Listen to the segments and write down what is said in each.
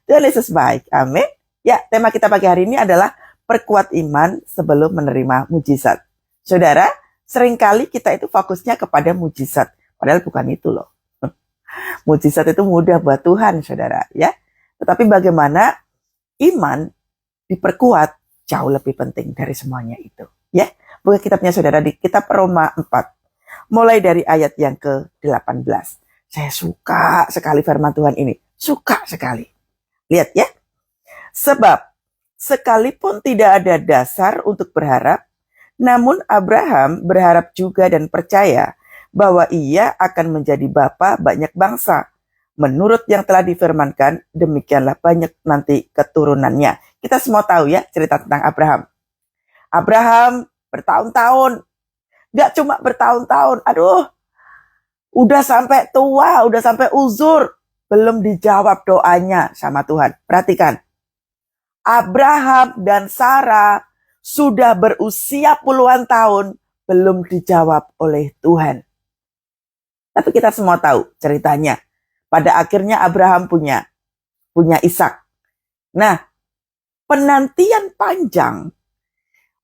Tuhan Yesus baik. Amin. Ya, tema kita pagi hari ini adalah perkuat iman sebelum menerima mujizat. Saudara, seringkali kita itu fokusnya kepada mujizat. Padahal bukan itu loh. Mujizat itu mudah buat Tuhan, saudara. Ya, tetapi bagaimana iman diperkuat jauh lebih penting dari semuanya itu. Ya, buka kitabnya saudara di kitab Roma 4. Mulai dari ayat yang ke-18. Saya suka sekali firman Tuhan ini. Suka sekali. Lihat ya. Sebab sekalipun tidak ada dasar untuk berharap, namun Abraham berharap juga dan percaya bahwa ia akan menjadi bapa banyak bangsa. Menurut yang telah difirmankan, demikianlah banyak nanti keturunannya. Kita semua tahu ya cerita tentang Abraham. Abraham bertahun-tahun. Gak cuma bertahun-tahun. Aduh, udah sampai tua, udah sampai uzur. Belum dijawab doanya sama Tuhan. Perhatikan. Abraham dan Sarah sudah berusia puluhan tahun. Belum dijawab oleh Tuhan. Tapi kita semua tahu ceritanya. Pada akhirnya Abraham punya Ishak. Nah, penantian panjang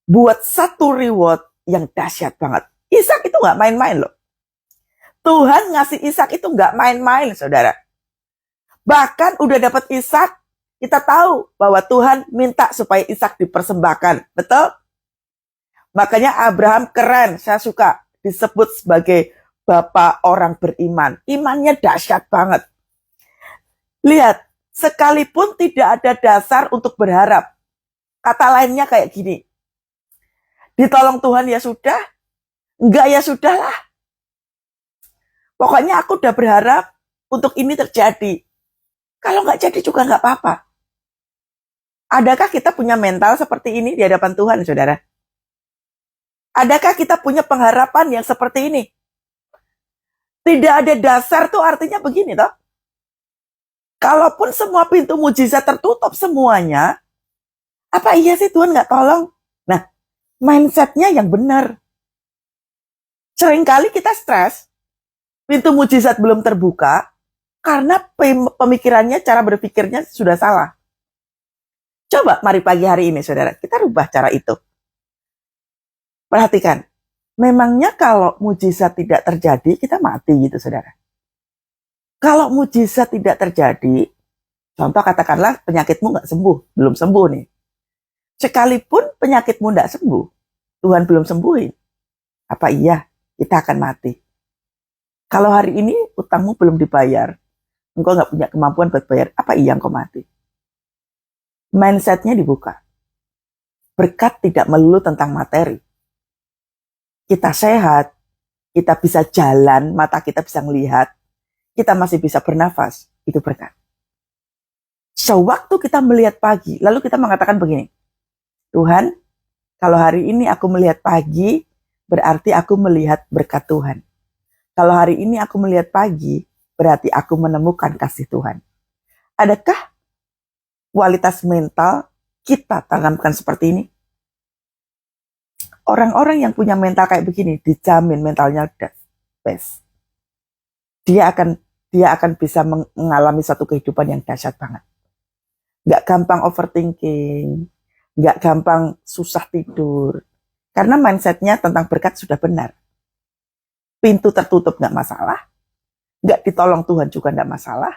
buat satu reward yang dahsyat banget. Ishak itu gak main-main loh. Tuhan ngasih Ishak itu gak main-main, saudara. Bahkan udah dapat Ishak, kita tahu bahwa Tuhan minta supaya Ishak dipersembahkan. Betul? Makanya Abraham keren, saya suka disebut sebagai bapak orang beriman. Imannya dahsyat banget. Lihat, sekalipun tidak ada dasar untuk berharap. Kata lainnya kayak gini. Ditolong Tuhan ya sudah, enggak ya sudahlah. Pokoknya aku udah berharap untuk ini terjadi. Kalau enggak jadi juga enggak apa-apa. Adakah kita punya mental seperti ini di hadapan Tuhan, saudara? Adakah kita punya pengharapan yang seperti ini? Tidak ada dasar tuh artinya begini toh. Kalaupun semua pintu mujizat tertutup semuanya, apa iya sih Tuhan nggak tolong? Nah, mindsetnya yang benar. Seringkali kita stres, pintu mujizat belum terbuka, karena pemikirannya, cara berpikirnya sudah salah. Coba mari pagi hari ini saudara, kita rubah cara itu. Perhatikan. Memangnya kalau mujizat tidak terjadi, kita mati gitu, saudara. Kalau mujizat tidak terjadi, contoh katakanlah penyakitmu nggak sembuh, belum sembuh nih. Sekalipun penyakitmu nggak sembuh, Tuhan belum sembuhin. Apa iya kita akan mati? Kalau hari ini utangmu belum dibayar, engkau nggak punya kemampuan buat bayar, apa iya engkau mati? Mindsetnya dibuka. Berkat tidak melulu tentang materi. Kita sehat, kita bisa jalan, mata kita bisa melihat, kita masih bisa bernafas, itu berkat. Sewaktu kita melihat pagi, lalu kita mengatakan begini, Tuhan, kalau hari ini aku melihat pagi, berarti aku melihat berkat Tuhan. Kalau hari ini aku melihat pagi, berarti aku menemukan kasih Tuhan. Adakah kualitas mental kita tanamkan seperti ini? Orang-orang yang punya mental kayak begini dijamin mentalnya best. Dia akan bisa mengalami satu kehidupan yang dahsyat banget. Gak gampang overthinking, gak gampang susah tidur. Karena mindsetnya tentang berkat sudah benar. Pintu tertutup gak masalah, gak ditolong Tuhan juga gak masalah.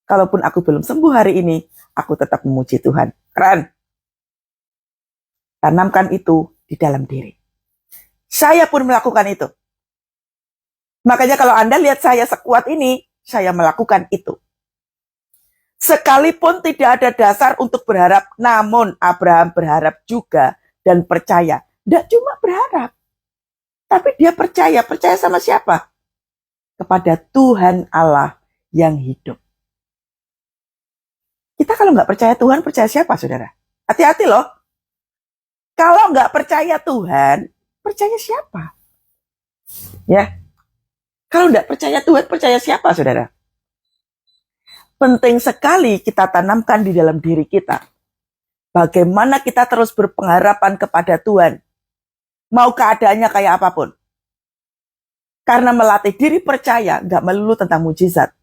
Kalaupun aku belum sembuh hari ini, aku tetap memuji Tuhan. Keren. Tanamkan itu di dalam diri. Saya pun melakukan itu. Makanya kalau Anda lihat saya sekuat ini, saya melakukan itu. Sekalipun tidak ada dasar untuk berharap, namun Abraham berharap juga dan percaya. Tidak cuma berharap, tapi dia percaya. Percaya sama siapa? Kepada Tuhan Allah yang hidup. Kita kalau nggak percaya Tuhan, percaya siapa, saudara? Hati-hati loh. Kalau nggak percaya Tuhan, percaya siapa? Ya, kalau nggak percaya Tuhan, percaya siapa, saudara? Penting sekali kita tanamkan di dalam diri kita. Bagaimana kita terus berpengharapan kepada Tuhan. Mau keadaannya kayak apapun. Karena melatih diri percaya, nggak melulu tentang mujizat.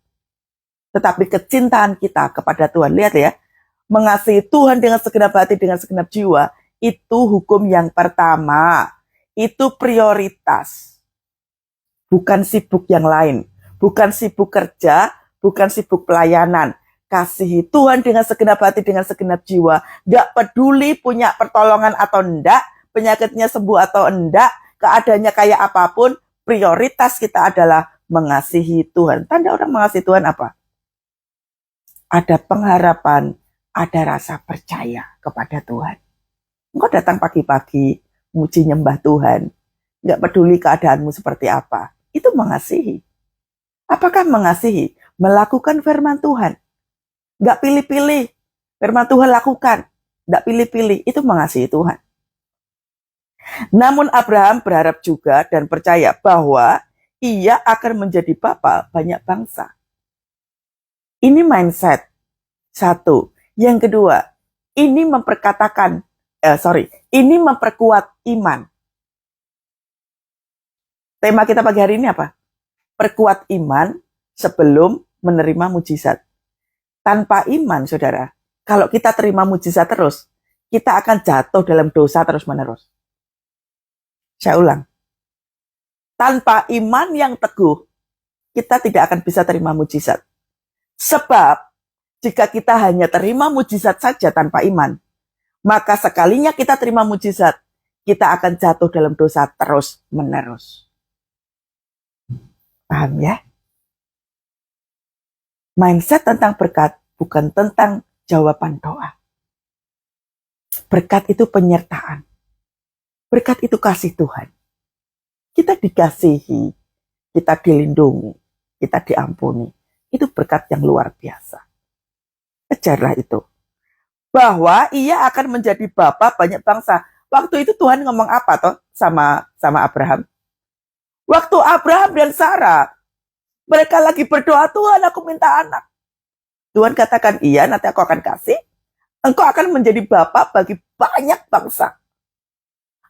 Tetapi kecintaan kita kepada Tuhan, lihat ya, mengasihi Tuhan dengan segenap hati, dengan segenap jiwa, itu hukum yang pertama. Itu prioritas. Bukan sibuk yang lain. Bukan sibuk kerja, bukan sibuk pelayanan. Kasihi Tuhan dengan segenap hati, dengan segenap jiwa. Gak peduli punya pertolongan atau enggak, penyakitnya sembuh atau enggak, keadaannya kayak apapun, prioritas kita adalah mengasihi Tuhan. Tanda orang mengasihi Tuhan apa? Ada pengharapan, ada rasa percaya kepada Tuhan. Engkau datang pagi-pagi, muji nyembah Tuhan. Gak peduli keadaanmu seperti apa. Itu mengasihi. Apakah mengasihi? Melakukan firman Tuhan. Gak pilih-pilih. Firman Tuhan lakukan. Gak pilih-pilih. Itu mengasihi Tuhan. Namun Abraham berharap juga dan percaya bahwa ia akan menjadi bapa banyak bangsa. Ini mindset. Satu. Yang kedua, ini ini memperkuat iman. Tema kita pagi hari ini apa? Perkuat iman sebelum menerima mujizat. Tanpa iman, saudara, kalau kita terima mujizat terus, kita akan jatuh dalam dosa terus-menerus. Saya ulang. Tanpa iman yang teguh, kita tidak akan bisa terima mujizat. Sebab, jika kita hanya terima mujizat saja tanpa iman, maka sekalinya kita terima mujizat, kita akan jatuh dalam dosa terus-menerus. Paham ya? Mindset tentang berkat bukan tentang jawaban doa. Berkat itu penyertaan. Berkat itu kasih Tuhan. Kita dikasihi, kita dilindungi, kita diampuni. Itu berkat yang luar biasa. Kejarlah itu. Bahwa ia akan menjadi bapa banyak bangsa. Waktu itu Tuhan ngomong apa toh sama Abraham? Waktu Abraham dan Sarah, mereka lagi berdoa, Tuhan aku minta anak. Tuhan katakan, iya nanti aku akan kasih. Engkau akan menjadi bapa bagi banyak bangsa.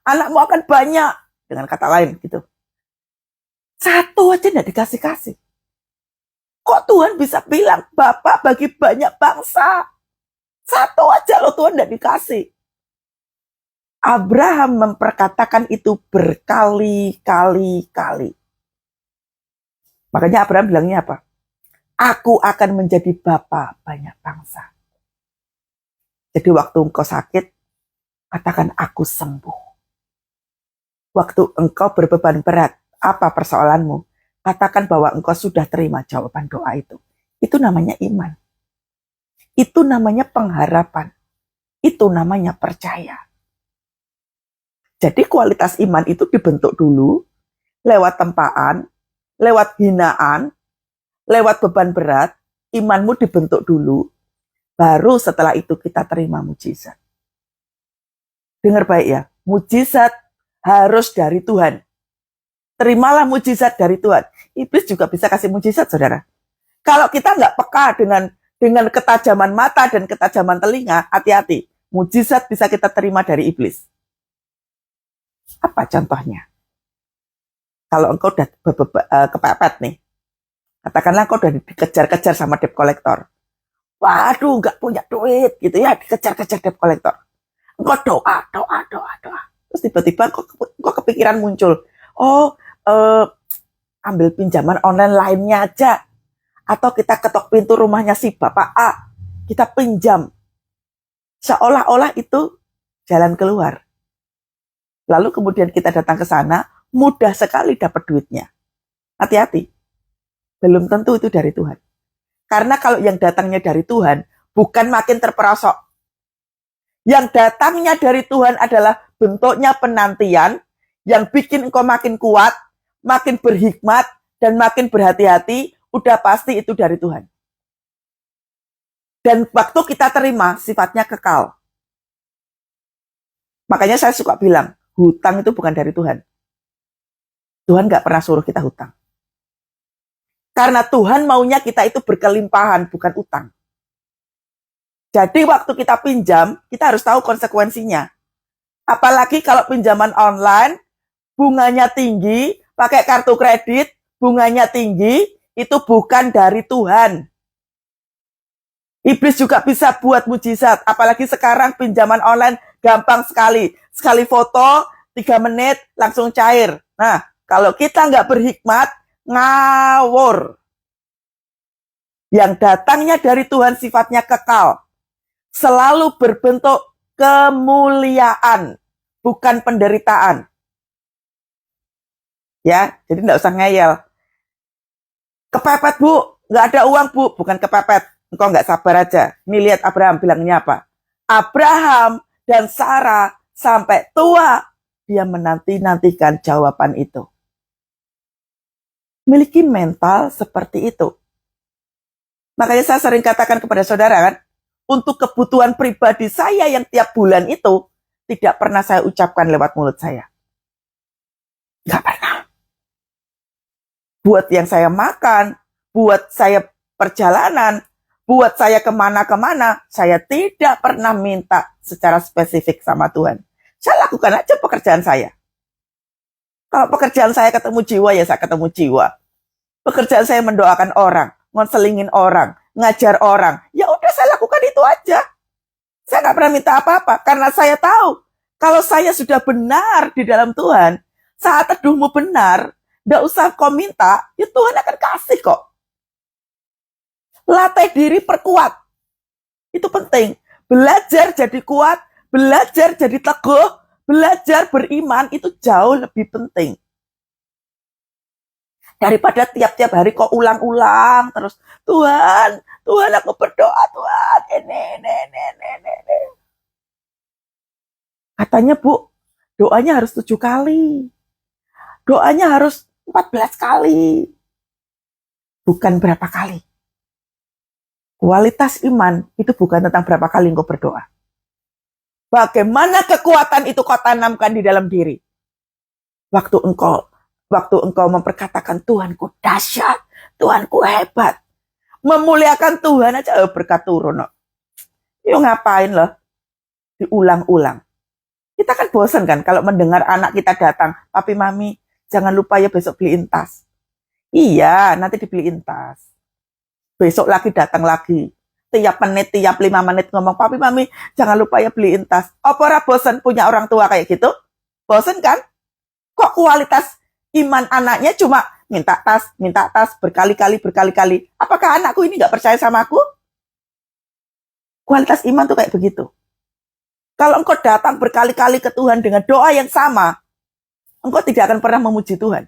Anakmu akan banyak. Dengan kata lain gitu. Satu aja tidak dikasih-kasih. Kok Tuhan bisa bilang bapa bagi banyak bangsa? Satu aja loh Tuhan tidak dikasih. Abraham memperkatakan itu berkali-kali. Makanya Abraham bilangnya apa? Aku akan menjadi bapa banyak bangsa. Jadi waktu engkau sakit, katakan aku sembuh. Waktu engkau berbeban berat, apa persoalanmu? Katakan bahwa engkau sudah terima jawaban doa itu. Itu namanya iman. Itu namanya pengharapan. Itu namanya percaya. Jadi kualitas iman itu dibentuk dulu lewat tempaan, lewat hinaan, lewat beban berat, imanmu dibentuk dulu, baru setelah itu kita terima mujizat. Dengar baik ya, mujizat harus dari Tuhan. Terimalah mujizat dari Tuhan. Iblis juga bisa kasih mujizat, saudara. Kalau kita nggak peka dengan ketajaman mata dan ketajaman telinga, hati-hati. Mujizat bisa kita terima dari iblis. Apa contohnya? Kalau engkau udah kepepet nih, katakanlah engkau udah dikejar-kejar sama debt collector. Waduh, nggak punya duit gitu ya, dikejar-kejar debt collector. Engkau doa. Terus tiba-tiba engkau kepikiran muncul, ambil pinjaman online lainnya aja. Atau kita ketok pintu rumahnya si Bapak A, kita pinjam. Seolah-olah itu jalan keluar. Lalu kemudian kita datang ke sana, mudah sekali dapat duitnya. Hati-hati. Belum tentu itu dari Tuhan. Karena kalau yang datangnya dari Tuhan, bukan makin terperosok. Yang datangnya dari Tuhan adalah bentuknya penantian, yang bikin engkau makin kuat, makin berhikmat, dan makin berhati-hati, udah pasti itu dari Tuhan. Dan waktu kita terima, sifatnya kekal. Makanya saya suka bilang, hutang itu bukan dari Tuhan. Tuhan gak pernah suruh kita hutang. Karena Tuhan maunya kita itu berkelimpahan, bukan utang. Jadi waktu kita pinjam, kita harus tahu konsekuensinya. Apalagi kalau pinjaman online, bunganya tinggi, pakai kartu kredit, bunganya tinggi, itu bukan dari Tuhan. Iblis juga bisa buat mujizat. Apalagi sekarang pinjaman online gampang sekali. Sekali foto, 3 menit, langsung cair. Nah, kalau kita nggak berhikmat, ngawur. Yang datangnya dari Tuhan sifatnya kekal. Selalu berbentuk kemuliaan, bukan penderitaan. Ya, jadi nggak usah ngeyel. Kepepet, Bu. Nggak ada uang, Bu. Bukan kepepet. Engkau nggak sabar aja. Ini lihat Abraham bilangnya apa. Abraham dan Sarah sampai tua, dia menanti-nantikan jawaban itu. Miliki mental seperti itu. Makanya saya sering katakan kepada saudara kan, untuk kebutuhan pribadi saya yang tiap bulan itu, tidak pernah saya ucapkan lewat mulut saya. Nggak pernah. Buat yang saya makan, buat saya perjalanan, buat saya kemana-kemana, saya tidak pernah minta secara spesifik sama Tuhan. Saya lakukan aja pekerjaan saya. Kalau pekerjaan saya ketemu jiwa, ya saya ketemu jiwa. Pekerjaan saya mendoakan orang, ngonselingin orang, ngajar orang. Ya udah saya lakukan itu aja. Saya nggak pernah minta apa-apa, karena saya tahu, kalau saya sudah benar di dalam Tuhan, saat teduhmu benar, nggak usah kau minta, ya Tuhan akan kasih kok. Latih diri perkuat. Itu penting. Belajar jadi kuat, belajar jadi teguh, belajar beriman, itu jauh lebih penting. Daripada tiap-tiap hari kok ulang-ulang terus, Tuhan aku berdoa, Tuhan, ini. Katanya Bu, doanya harus 7 kali. Doanya harus 14 kali. Bukan berapa kali. Kualitas iman itu bukan tentang berapa kali engkau berdoa. Bagaimana kekuatan itu kau tanamkan di dalam diri. Waktu engkau memperkatakan Tuhanku dahsyat, Tuhanku hebat. Memuliakan Tuhan aja berkat turun. Yuk ngapain loh? Diulang-ulang. Kita kan bosan kan kalau mendengar anak kita datang, Papi Mami, jangan lupa ya besok beliin tas. Iya, nanti dibeliin tas. Besok lagi datang lagi. Tiap 5 menit ngomong, Papi Mami, jangan lupa ya beliin tas. Apa bosan punya orang tua kayak gitu? Bosan kan? Kok kualitas iman anaknya cuma minta tas, berkali-kali. Apakah anakku ini gak percaya sama aku? Kualitas iman tuh kayak begitu. Kalau engkau datang berkali-kali ke Tuhan dengan doa yang sama, engkau tidak akan pernah memuji Tuhan.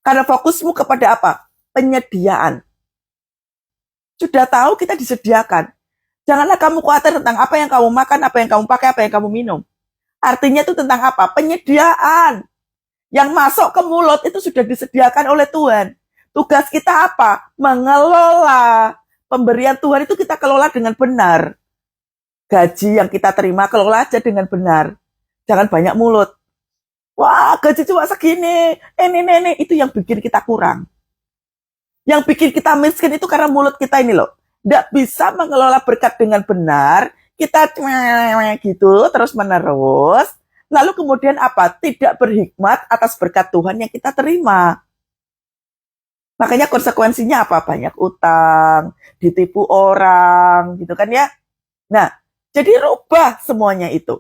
Karena fokusmu kepada apa? Penyediaan. Sudah tahu kita disediakan. Janganlah kamu khawatir tentang apa yang kamu makan, apa yang kamu pakai, apa yang kamu minum. Artinya itu tentang apa? Penyediaan. Yang masuk ke mulut itu sudah disediakan oleh Tuhan. Tugas kita apa? Mengelola. Pemberian Tuhan itu kita kelola dengan benar. Gaji yang kita terima kelola aja dengan benar. Jangan banyak mulut. Wah, gaji cuma segini. Ini. Itu yang bikin kita kurang. Yang bikin kita miskin itu karena mulut kita ini loh. Nggak bisa mengelola berkat dengan benar. Kita gitu terus menerus. Lalu kemudian apa? Tidak berhikmat atas berkat Tuhan yang kita terima. Makanya konsekuensinya apa? Banyak utang, ditipu orang, gitu kan ya. Nah, jadi rubah semuanya itu.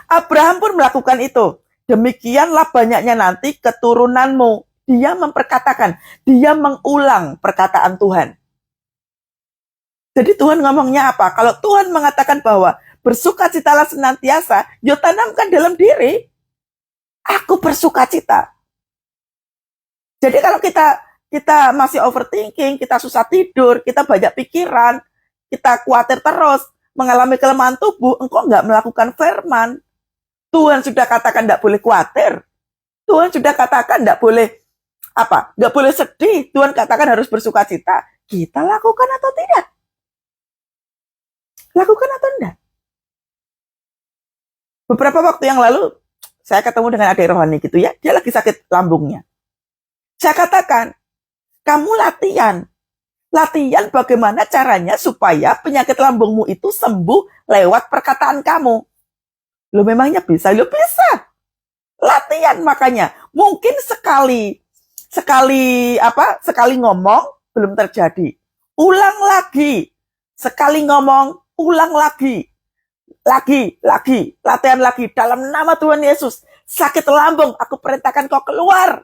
Abraham pun melakukan itu. Demikianlah banyaknya nanti keturunanmu. Dia memperkatakan, dia mengulang perkataan Tuhan. Jadi Tuhan ngomongnya apa? Kalau Tuhan mengatakan bahwa bersukacitalah senantiasa, yo tanamkan dalam diri. Aku bersukacita. Jadi kalau kita masih overthinking, kita susah tidur, kita banyak pikiran, kita khawatir terus, mengalami kelemahan tubuh, engkau nggak melakukan firman. Tuhan sudah katakan nggak boleh khawatir. Tuhan sudah katakan nggak boleh nggak boleh sedih. Tuhan katakan harus bersukacita. Kita lakukan atau tidak? Lakukan atau tidak? Beberapa waktu yang lalu, saya ketemu dengan adik rohani gitu ya. Dia lagi sakit lambungnya. Saya katakan, kamu latihan. Latihan bagaimana caranya supaya penyakit lambungmu itu sembuh lewat perkataan kamu. Lo memangnya bisa? Lo bisa. Latihan makanya. Mungkin sekali ngomong belum terjadi. ulang lagi. Sekali ngomong, ulang lagi. Lagi, latihan lagi. Dalam nama Tuhan Yesus, sakit lambung, aku perintahkan kau keluar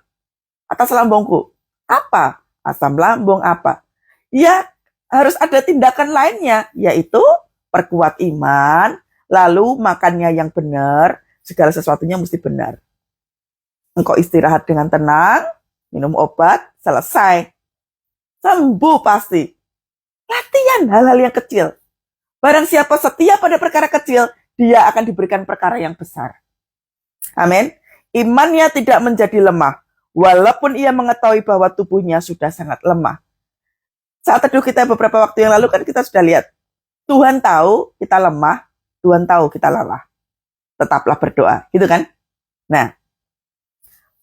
atas lambungku. Apa? Asam lambung apa? Ya, harus ada tindakan lainnya, yaitu perkuat iman, lalu makannya yang benar, segala sesuatunya mesti benar. Engkau istirahat dengan tenang, minum obat, selesai. Sembuh pasti. Latihan hal-hal yang kecil. Barang siapa setia pada perkara kecil, dia akan diberikan perkara yang besar. Amin. Imannya tidak menjadi lemah, walaupun ia mengetahui bahwa tubuhnya sudah sangat lemah. Saat teduh kita beberapa waktu yang lalu kan kita sudah lihat, Tuhan tahu kita lemah, Tuhan tahu kita lelah. Tetaplah berdoa, gitu kan? Nah,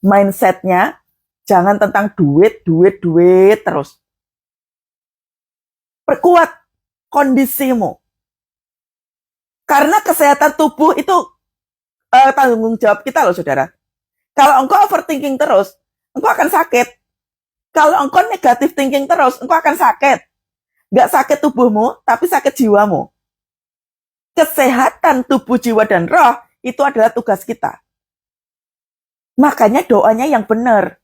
mindsetnya jangan tentang duit terus. Perkuat kondisimu. Karena kesehatan tubuh itu tanggung jawab kita loh saudara. Kalau engkau overthinking terus, engkau akan sakit. Kalau engkau negatif thinking terus, engkau akan sakit. Gak sakit tubuhmu, tapi sakit jiwamu. Kesehatan tubuh, jiwa, dan roh itu adalah tugas kita. Makanya doanya yang benar.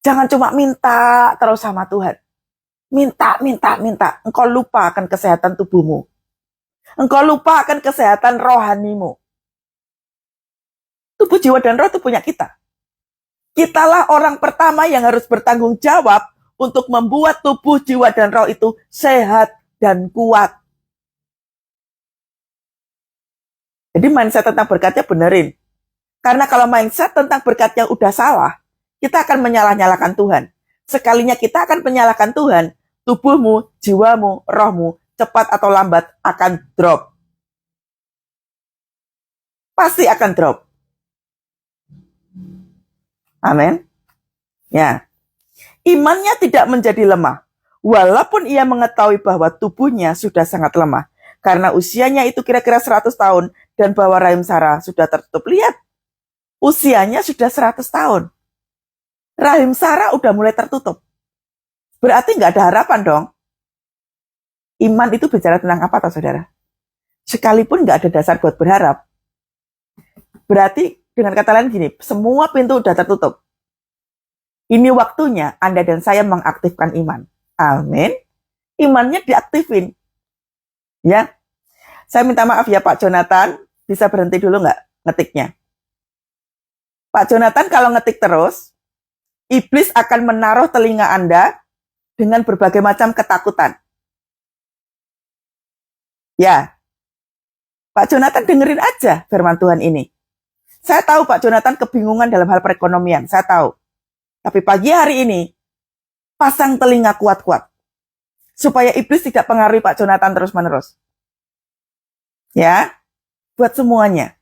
Jangan cuma minta terus sama Tuhan. Minta. Engkau lupa akan kesehatan tubuhmu. Engkau lupa akan kesehatan rohanimu. Tubuh, jiwa, dan roh itu punya kita. Kitalah orang pertama yang harus bertanggung jawab untuk membuat tubuh, jiwa, dan roh itu sehat dan kuat. Jadi mindset tentang berkatnya benerin. Karena kalau mindset tentang berkatnya udah salah, kita akan menyalah-nyalakan Tuhan. Sekalinya kita akan menyalahkan Tuhan, tubuhmu, jiwamu, rohmu, cepat atau lambat akan drop. Pasti akan drop. Amin. Ya. Imannya tidak menjadi lemah, walaupun ia mengetahui bahwa tubuhnya sudah sangat lemah. Karena usianya itu kira-kira 100 tahun, dan bahwa rahim Sarah sudah tertutup. Lihat, usianya sudah 100 tahun. Rahim Sarah udah mulai tertutup. Berarti nggak ada harapan dong. Iman itu bicara tentang apa, toh saudara? Sekalipun nggak ada dasar buat berharap. Berarti dengan kata lain gini, semua pintu udah tertutup. Ini waktunya Anda dan saya mengaktifkan iman. Amin. Imannya diaktifin. Ya. Saya minta maaf ya Pak Jonathan, bisa berhenti dulu nggak ngetiknya? Pak Jonathan kalau ngetik terus, iblis akan menaruh telinga Anda dengan berbagai macam ketakutan. Ya, Pak Jonathan dengerin aja firman Tuhan ini. Saya tahu Pak Jonathan kebingungan dalam hal perekonomian, saya tahu. Tapi pagi hari ini, pasang telinga kuat-kuat. Supaya iblis tidak pengaruhi Pak Jonathan terus-menerus. Ya, buat semuanya.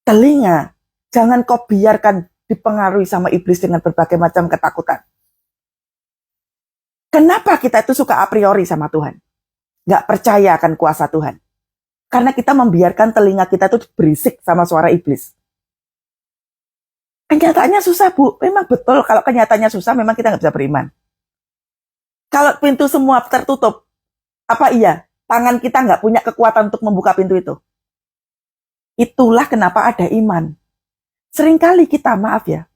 Telinga, jangan kau biarkan dipengaruhi sama iblis dengan berbagai macam ketakutan. Kenapa kita itu suka a priori sama Tuhan? Gak percaya akan kuasa Tuhan. Karena kita membiarkan telinga kita itu berisik sama suara iblis. Kenyataannya susah, Bu. Memang betul kalau kenyataannya susah, memang kita nggak bisa beriman. Kalau pintu semua tertutup, apa iya? Tangan kita nggak punya kekuatan untuk membuka pintu itu. Itulah kenapa ada iman. Seringkali kita, maaf ya,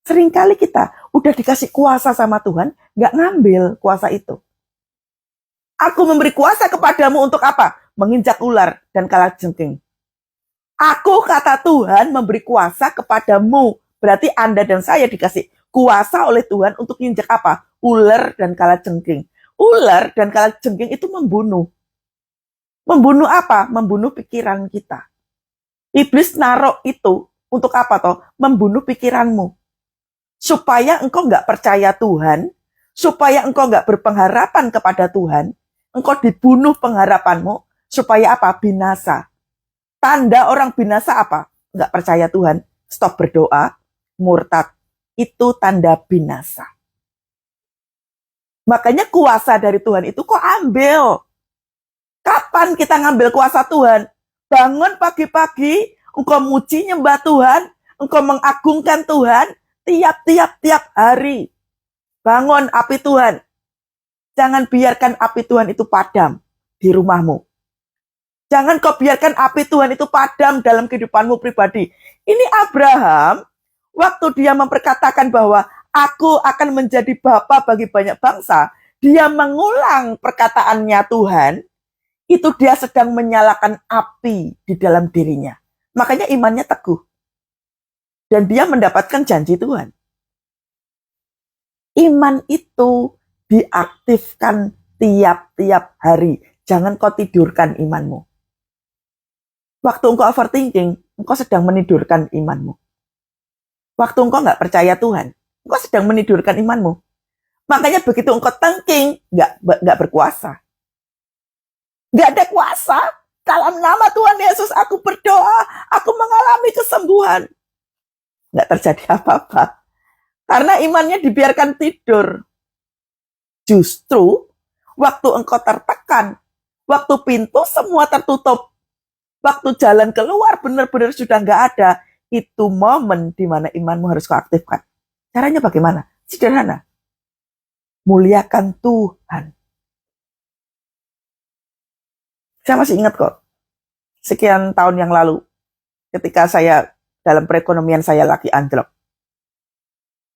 seringkali kita udah dikasih kuasa sama Tuhan, nggak ngambil kuasa itu. Aku memberi kuasa kepadamu untuk apa? Menginjak ular dan kalajengking. Aku, kata Tuhan, memberi kuasa kepadamu. Berarti Anda dan saya dikasih kuasa oleh Tuhan untuk menginjak apa? Ular dan kalajengking. Ular dan kalajengking itu membunuh. Membunuh apa? Membunuh pikiran kita. Iblis naruh itu untuk apa toh? Membunuh pikiranmu. Supaya engkau nggak percaya Tuhan, supaya engkau nggak berpengharapan kepada Tuhan, engkau dibunuh pengharapanmu, supaya apa? Binasa. Tanda orang binasa apa? Nggak percaya Tuhan, stop berdoa, murtad. Itu tanda binasa. Makanya kuasa dari Tuhan itu kok ambil. Kapan kita ngambil kuasa Tuhan? Bangun pagi-pagi, engkau muji nyembah Tuhan, engkau mengagungkan Tuhan, tiap hari. Bangun api Tuhan. Jangan biarkan api Tuhan itu padam di rumahmu. Jangan kau biarkan api Tuhan itu padam dalam kehidupanmu pribadi. Ini Abraham, waktu dia memperkatakan bahwa aku akan menjadi bapa bagi banyak bangsa, dia mengulang perkataannya Tuhan, itu dia sedang menyalakan api di dalam dirinya. Makanya imannya teguh. Dan dia mendapatkan janji Tuhan. Iman itu diaktifkan tiap-tiap hari. Jangan kau tidurkan imanmu. Waktu engkau overthinking, engkau sedang menidurkan imanmu. Waktu engkau nggak percaya Tuhan, engkau sedang menidurkan imanmu. Makanya begitu engkau thinking, nggak berkuasa. Nggak ada kuasa. Dalam nama Tuhan Yesus, aku berdoa, aku mengalami kesembuhan. Nggak terjadi apa-apa. Karena imannya dibiarkan tidur. Justru waktu engkau tertekan, waktu pintu semua tertutup, waktu jalan keluar benar-benar sudah nggak ada, itu momen di mana imanmu harus kau aktifkan. Caranya bagaimana? Sederhana. Muliakan Tuhan. Saya masih ingat kok, sekian tahun yang lalu, ketika saya dalam perekonomian saya lagi anjlok.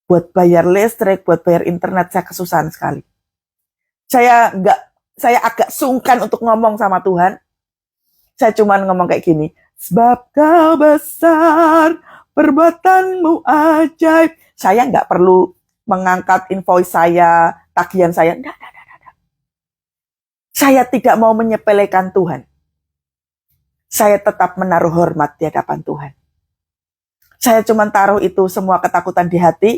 Buat bayar listrik, buat bayar internet, saya kesusahan sekali. Saya agak sungkan untuk ngomong sama Tuhan. Saya cuma ngomong kayak gini, sebab kau besar, perbuatanmu ajaib. Saya nggak perlu mengangkat invoice saya, tagihan saya. Nggak. Saya tidak mau menyepelekan Tuhan. Saya tetap menaruh hormat di hadapan Tuhan. Saya cuma taruh itu semua ketakutan di hati.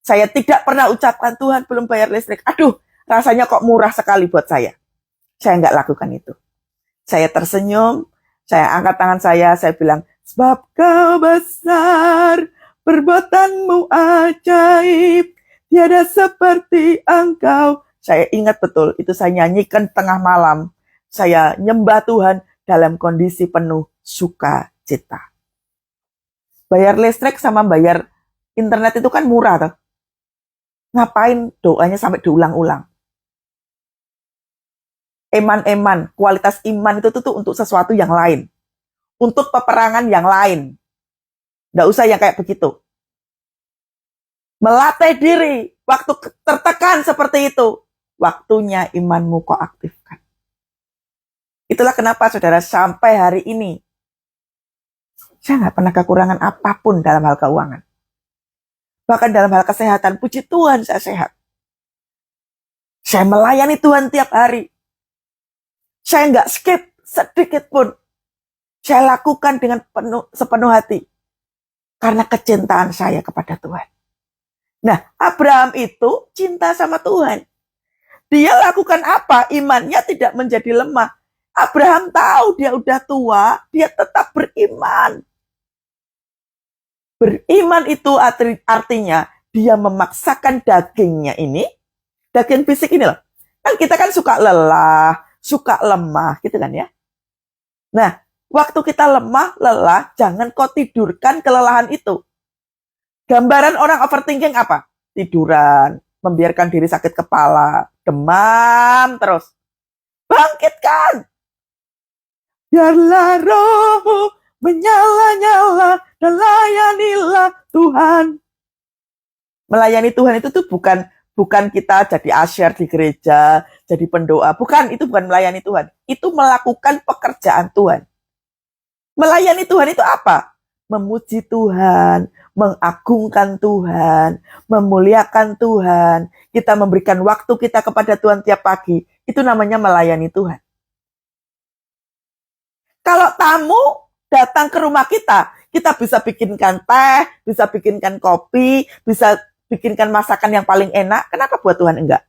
Saya tidak pernah ucapkan, Tuhan belum bayar listrik. Aduh, rasanya kok murah sekali buat saya. Saya nggak lakukan itu. Saya tersenyum, saya angkat tangan saya bilang, sebab kau besar, perbuatanmu ajaib, tiada seperti engkau. Saya ingat betul, itu saya nyanyikan tengah malam. Saya nyembah Tuhan dalam kondisi penuh sukacita. Bayar listrik sama bayar internet itu kan murah tuh. Ngapain doanya sampai diulang-ulang? Eman-eman, kualitas iman itu tuh untuk sesuatu yang lain. Untuk peperangan yang lain. Nggak usah yang kayak begitu. Melatih diri, waktu tertekan seperti itu, waktunya imanmu kau aktifkan. Itulah kenapa saudara sampai hari ini, saya nggak pernah kekurangan apapun dalam hal keuangan. Bahkan dalam hal kesehatan, puji Tuhan saya sehat. Saya melayani Tuhan tiap hari. Saya nggak skip sedikit pun. Saya lakukan dengan sepenuh hati. Karena kecintaan saya kepada Tuhan. Nah, Abraham itu cinta sama Tuhan. Dia lakukan apa? Imannya tidak menjadi lemah. Abraham tahu dia udah tua, dia tetap beriman. Beriman itu artinya dia memaksakan dagingnya ini, daging fisik ini loh. Kan kita kan suka lelah, suka lemah gitu kan ya. Nah, waktu kita lemah, lelah, jangan kau tidurkan kelelahan itu. Gambaran orang overthinking apa? Tiduran, membiarkan diri sakit kepala, demam terus. Bangkitkan. Biarlah rohmu menyala-nyala dan layanilah Tuhan. Melayani Tuhan itu tuh bukan kita jadi asyar di gereja, jadi pendoa. Bukan, itu bukan melayani Tuhan. Itu melakukan pekerjaan Tuhan. Melayani Tuhan itu apa? Memuji Tuhan, mengagungkan Tuhan, memuliakan Tuhan. Kita memberikan waktu kita kepada Tuhan tiap pagi. Itu namanya melayani Tuhan. Kalau tamu datang ke rumah kita bisa bikinkan teh, bisa bikinkan kopi, bisa bikinkan masakan yang paling enak. Kenapa buat Tuhan enggak?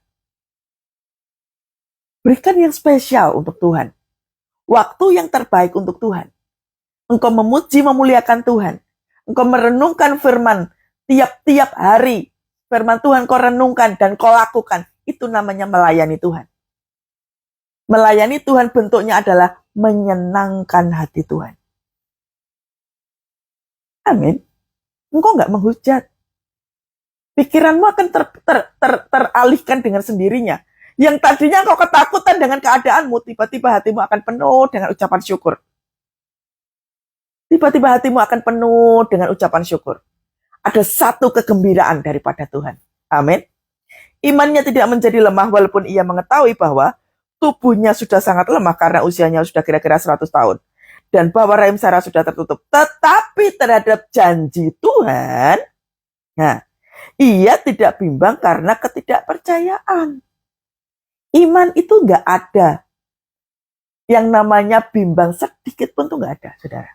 Berikan yang spesial untuk Tuhan. Waktu yang terbaik untuk Tuhan. Engkau memuji, memuliakan Tuhan. Engkau merenungkan firman tiap-tiap hari. Firman Tuhan kau renungkan dan kau lakukan. Itu namanya melayani Tuhan. Melayani Tuhan bentuknya adalah menyenangkan hati Tuhan. Amin. Engkau nggak menghujat. Pikiranmu akan teralihkan dengan sendirinya. Yang tadinya kau ketakutan dengan keadaanmu, tiba-tiba hatimu akan penuh dengan ucapan syukur. Tiba-tiba hatimu akan penuh dengan ucapan syukur. Ada satu kegembiraan daripada Tuhan. Amin. Imannya tidak menjadi lemah walaupun ia mengetahui bahwa tubuhnya sudah sangat lemah karena usianya sudah kira-kira 100 tahun. Dan bahwa rahim Sarah sudah tertutup. Tetapi terhadap janji Tuhan, nah, ia tidak bimbang karena ketidakpercayaan. Iman itu nggak ada. Yang namanya bimbang sedikit pun tuh nggak ada, saudara.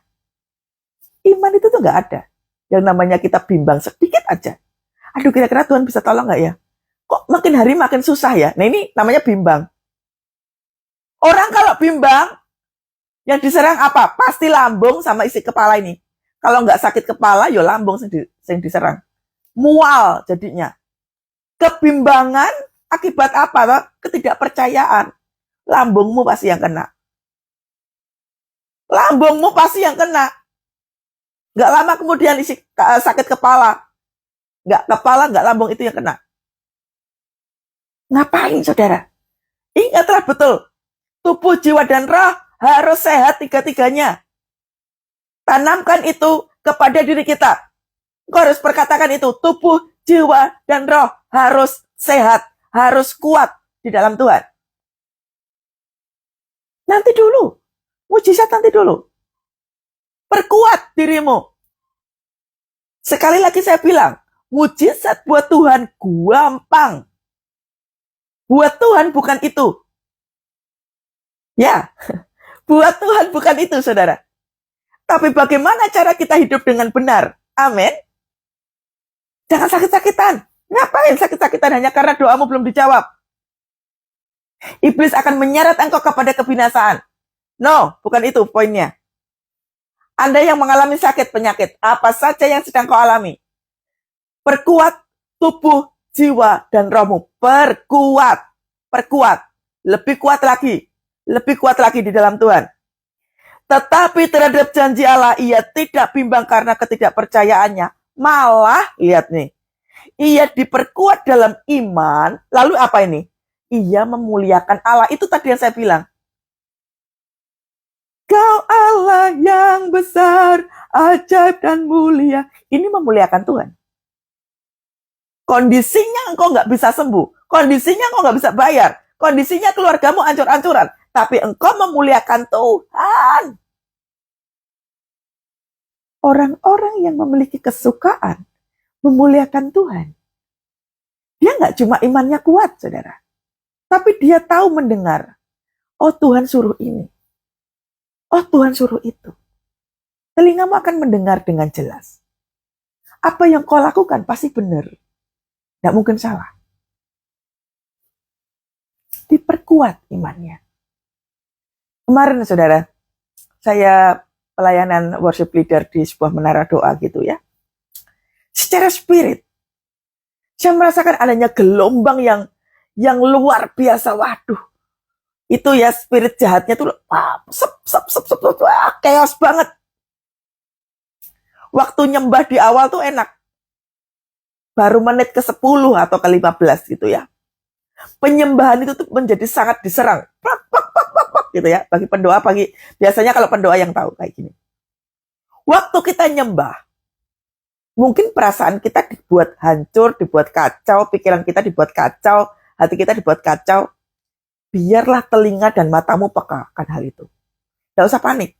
Iman itu tuh nggak ada. Yang namanya kita bimbang sedikit aja. Aduh, kira-kira Tuhan bisa tolong nggak ya? Kok makin hari makin susah ya? Nah, ini namanya bimbang. Orang kalau bimbang, yang diserang apa? Pasti lambung sama isi kepala ini. Kalau nggak sakit kepala, ya lambung yang diserang. Mual jadinya. Kebimbangan akibat apa? Toh? Ketidakpercayaan. Lambungmu pasti yang kena. Lambungmu pasti yang kena. Nggak lama kemudian isi sakit kepala. Nggak kepala, nggak lambung itu yang kena. Ngapain, saudara? Ingatlah betul. Tubuh, jiwa, dan roh harus sehat tiga-tiganya. Tanamkan itu kepada diri kita. Kau harus perkatakan itu. Tubuh, jiwa, dan roh harus sehat. Harus kuat di dalam Tuhan. Nanti dulu. Mujizat nanti dulu. Perkuat dirimu. Sekali lagi saya bilang, mujizat buat Tuhan gampang. Buat Tuhan bukan itu. Ya, buat Tuhan bukan itu, saudara. Tapi bagaimana cara kita hidup dengan benar? Amin. Jangan sakit-sakitan. Ngapain sakit-sakitan hanya karena doamu belum dijawab? Iblis akan menyeret engkau kepada kebinasaan. No, bukan itu poinnya. Anda yang mengalami sakit penyakit, apa saja yang sedang kau alami, perkuat tubuh, jiwa, dan rohmu. Perkuat. Lebih kuat lagi di dalam Tuhan. Tetapi terhadap janji Allah, ia tidak bimbang karena ketidakpercayaannya. Malah, lihat nih, ia diperkuat dalam iman. Lalu apa ini? Ia memuliakan Allah. Itu tadi yang saya bilang. Kau Allah yang besar, ajaib dan mulia. Ini memuliakan Tuhan. Kondisinya engkau nggak bisa sembuh. Kondisinya engkau nggak bisa bayar. Kondisinya keluargamu ancur-ancuran. Tapi engkau memuliakan Tuhan. Orang-orang yang memiliki kesukaan memuliakan Tuhan. Dia nggak cuma imannya kuat, saudara. Tapi dia tahu mendengar. Oh, Tuhan suruh ini. Oh, Tuhan suruh itu. Telingamu akan mendengar dengan jelas. Apa yang kau lakukan pasti benar. Tidak mungkin salah. Diperkuat imannya. Kemarin, saudara, saya pelayanan worship leader di sebuah menara doa gitu ya. Secara spirit, saya merasakan adanya gelombang yang luar biasa. Waduh, itu ya spirit jahatnya tuh chaos banget. Waktu nyembah di awal tuh enak. Baru menit ke-10 atau ke-15 gitu ya. Penyembahan itu tuh menjadi sangat diserang. Gitu ya. Bagi pendoa, biasanya kalau pendoa yang tahu kayak gini. Waktu kita nyembah, mungkin perasaan kita dibuat hancur, dibuat kacau, pikiran kita dibuat kacau, hati kita dibuat kacau. Biarlah telinga dan matamu peka akan hal itu. Tidak usah panik.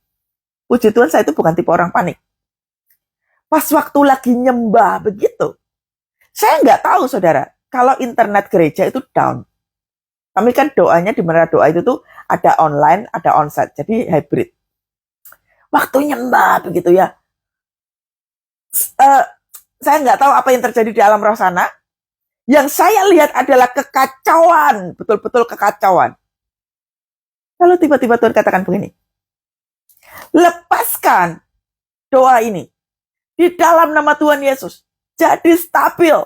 Puji Tuhan, saya itu bukan tipe orang panik. Pas waktu lagi nyembah begitu, saya nggak tahu, saudara, kalau internet gereja itu down. Kami kan doanya di menara doa itu tuh ada online, ada onsite, jadi hybrid. Waktu nyembah begitu ya, saya nggak tahu apa yang terjadi di alam roh sana. Yang saya lihat adalah kekacauan, betul-betul kekacauan. Lalu tiba-tiba Tuhan katakan begini, lepaskan doa ini di dalam nama Tuhan Yesus. Jadi stabil,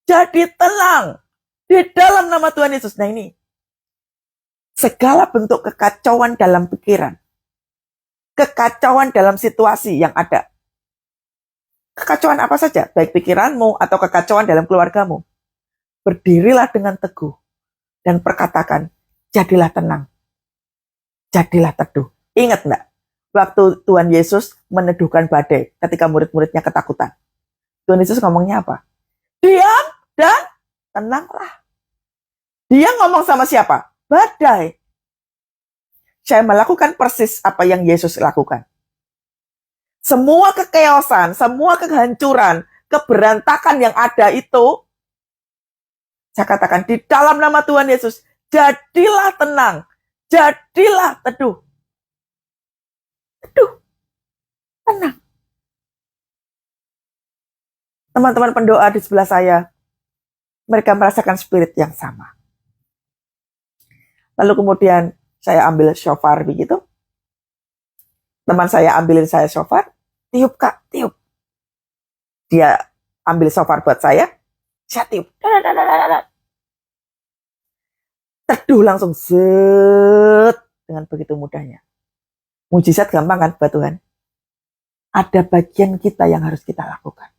jadi tenang di dalam nama Tuhan Yesus. Nah ini, segala bentuk kekacauan dalam pikiran, kekacauan dalam situasi yang ada, Kekacauan apa saja, baik pikiranmu atau kekacauan dalam keluargamu. Berdirilah dengan teguh dan perkatakan, jadilah tenang, jadilah teduh. Ingat enggak? Waktu Tuhan Yesus meneduhkan badai ketika murid-muridnya ketakutan. Tuhan Yesus ngomongnya apa? Diam dan tenanglah. Dia ngomong sama siapa? Badai. Saya melakukan persis apa yang Yesus lakukan. Semua kekeosan, semua kehancuran, keberantakan yang ada itu, saya katakan di dalam nama Tuhan Yesus, jadilah tenang, jadilah teduh. Teduh, tenang. Teman-teman pendoa di sebelah saya, mereka merasakan spirit yang sama. Lalu kemudian saya ambil shofar begitu. Teman saya ambilin saya shofar. Tiup kak, tiup. Dia ambil shofar buat saya tiup. Teduh langsung zet dengan begitu mudahnya. Mujizat gampang kan buat Tuhan? Ada bagian kita yang harus kita lakukan.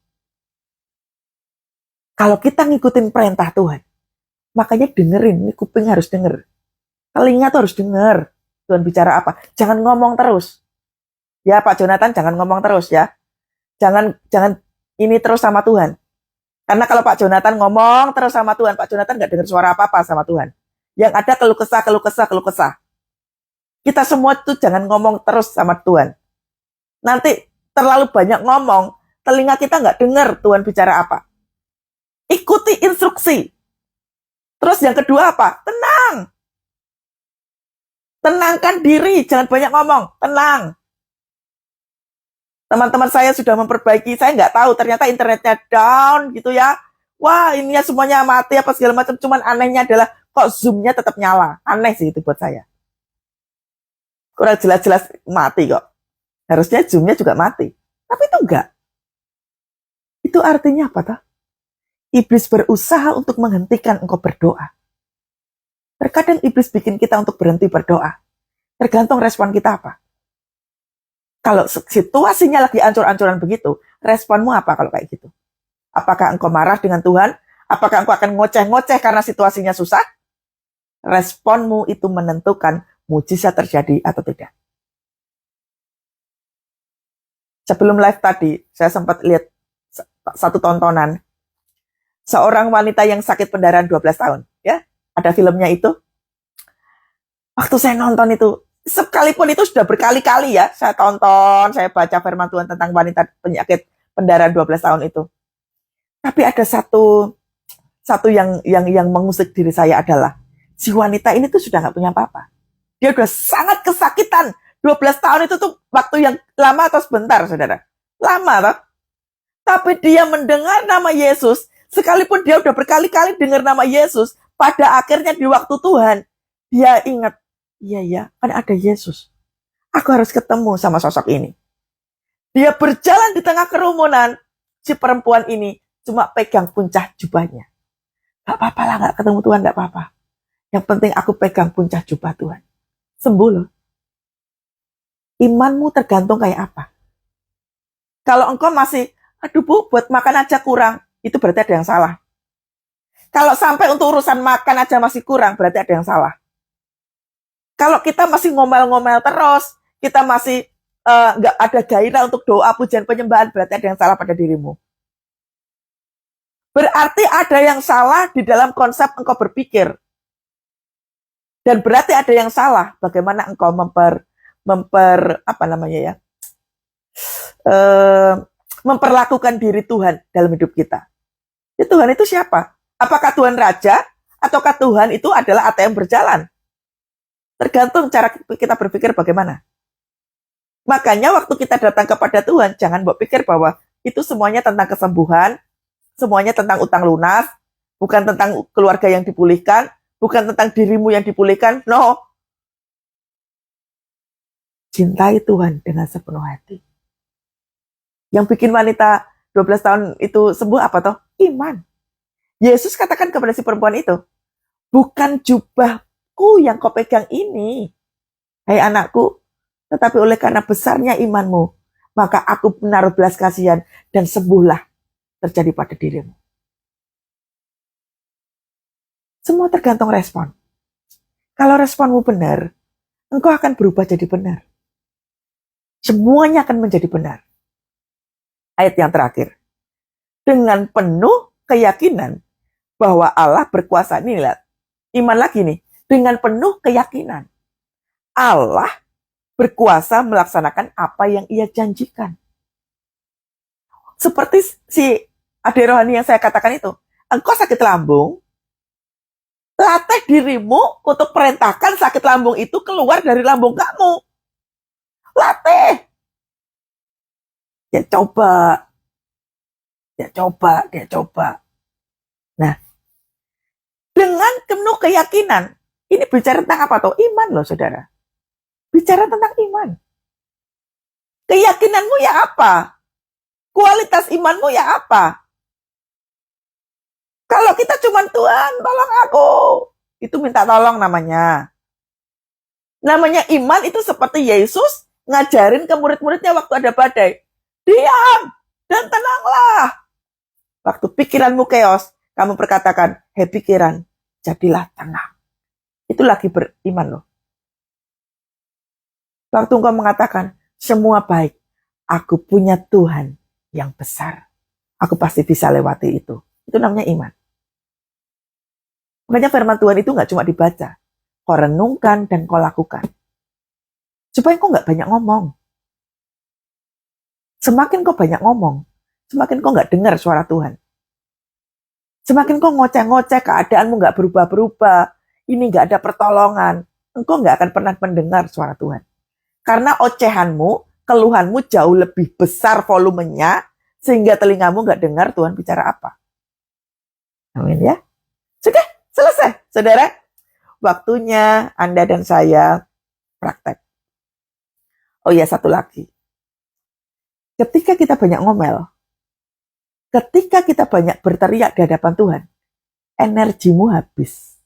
Kalau kita ngikutin perintah Tuhan, makanya dengerin, ini kuping harus denger. Telinga tuh harus denger. Tuhan bicara apa? Jangan ngomong terus. Ya Pak Jonathan, jangan ngomong terus ya. Jangan ini terus sama Tuhan. Karena kalau Pak Jonathan ngomong terus sama Tuhan, Pak Jonathan nggak dengar suara apa-apa sama Tuhan. Yang ada keluh kesah. Kita semua itu jangan ngomong terus sama Tuhan. Nanti terlalu banyak ngomong, telinga kita nggak dengar Tuhan bicara apa. Ikuti instruksi. Terus yang kedua apa? Tenang. Tenangkan diri, jangan banyak ngomong. Tenang. Teman-teman saya sudah memperbaiki, saya nggak tahu, ternyata internetnya down gitu ya. Wah, ininya semuanya mati apa segala macam. Cuman anehnya adalah kok Zoom-nya tetap nyala. Aneh sih itu buat saya. Kurang jelas-jelas mati kok. Harusnya Zoom-nya juga mati. Tapi itu enggak. Itu artinya apa toh? Iblis berusaha untuk menghentikan engkau berdoa. Terkadang iblis bikin kita untuk berhenti berdoa. Tergantung respon kita apa. Kalau situasinya lagi ancur-ancuran begitu, responmu apa kalau kayak gitu? Apakah engkau marah dengan Tuhan? Apakah engkau akan ngoceh-ngoceh karena situasinya susah? Responmu itu menentukan mujizat terjadi atau tidak. Sebelum live tadi, saya sempat lihat satu tontonan. Seorang wanita yang sakit pendarahan 12 tahun. Ya, ada filmnya itu. Waktu saya nonton itu, sekalipun itu sudah berkali-kali ya, saya tonton, saya baca firman Tuhan tentang wanita penyakit pendarahan 12 tahun itu. Tapi ada satu yang mengusik diri saya adalah, si wanita ini tuh sudah gak punya apa-apa. Dia udah sangat kesakitan. 12 tahun itu tuh waktu yang lama atau sebentar, saudara? Lama, toh? Tapi dia mendengar nama Yesus, sekalipun dia udah berkali-kali dengar nama Yesus, pada akhirnya di waktu Tuhan, dia ingat, iya ya, kan ada Yesus. Aku harus ketemu sama sosok ini. Dia berjalan di tengah kerumunan, si perempuan ini cuma pegang puncak jubahnya. Gak apa-apa lah, gak ketemu Tuhan, gak apa-apa. Yang penting aku pegang puncak jubah Tuhan. Sembuh loh. Imanmu tergantung kayak apa. Kalau engkau masih, aduh bu, buat makan aja kurang, itu berarti ada yang salah. Kalau sampai untuk urusan makan aja masih kurang, berarti ada yang salah. Kalau kita masih ngomel-ngomel terus, kita masih nggak ada gairah untuk doa, pujian, penyembahan, berarti ada yang salah pada dirimu. Berarti ada yang salah di dalam konsep engkau berpikir. Dan berarti ada yang salah bagaimana engkau memperlakukan diri Tuhan dalam hidup kita. Ya, Tuhan itu siapa? Apakah Tuhan raja ataukah Tuhan itu adalah ATM berjalan? Tergantung cara kita berpikir bagaimana. Makanya waktu kita datang kepada Tuhan, jangan berpikir bahwa itu semuanya tentang kesembuhan, semuanya tentang utang lunas, bukan tentang keluarga yang dipulihkan, bukan tentang dirimu yang dipulihkan. No. Cintai Tuhan dengan sepenuh hati. Yang bikin wanita 12 tahun itu sembuh apa toh? Iman. Yesus katakan kepada si perempuan itu, bukan jubahku yang kau pegang ini, hai anakku, tetapi oleh karena besarnya imanmu, maka aku menaruh belas kasihan dan sembuhlah terjadi pada dirimu. Semua tergantung respon. Kalau responmu benar, engkau akan berubah jadi benar. Semuanya akan menjadi benar. Ayat yang terakhir. Dengan penuh keyakinan bahwa Allah berkuasa. Ini lihat, iman lagi nih. Dengan penuh keyakinan. Allah berkuasa melaksanakan apa yang ia janjikan. Seperti si Ade Rohani yang saya katakan itu. Engkau sakit lambung, latih dirimu untuk perintahkan sakit lambung itu keluar dari lambung kamu. Latih. Dia coba. Nah, dengan penuh keyakinan, ini bicara tentang apa tuh? Iman loh, saudara. Bicara tentang iman. Keyakinanmu ya apa? Kualitas imanmu ya apa? Kalau kita cuma Tuhan, tolong aku. Itu minta tolong namanya. Namanya iman itu seperti Yesus ngajarin ke murid-muridnya waktu ada badai. Diam dan tenanglah. Waktu pikiranmu chaos, kamu perkatakan, hei pikiran, jadilah tenang. Itu lagi beriman loh. Waktu engkau mengatakan, semua baik, aku punya Tuhan yang besar. Aku pasti bisa lewati itu. Itu namanya iman. Makanya firman Tuhan itu gak cuma dibaca. Kau renungkan dan kau lakukan. Supaya kau gak banyak ngomong. Semakin kau banyak ngomong, semakin kau gak dengar suara Tuhan. Semakin kau ngoceh-ngoceh, keadaanmu gak berubah-berubah, ini gak ada pertolongan, engkau gak akan pernah mendengar suara Tuhan. Karena ocehanmu, keluhanmu jauh lebih besar volumenya, sehingga telingamu gak dengar Tuhan bicara apa. Amin ya. Sudah, selesai. Saudara, waktunya Anda dan saya praktek. Oh iya, satu lagi. Ketika kita banyak ngomel, ketika kita banyak berteriak di hadapan Tuhan, energimu habis.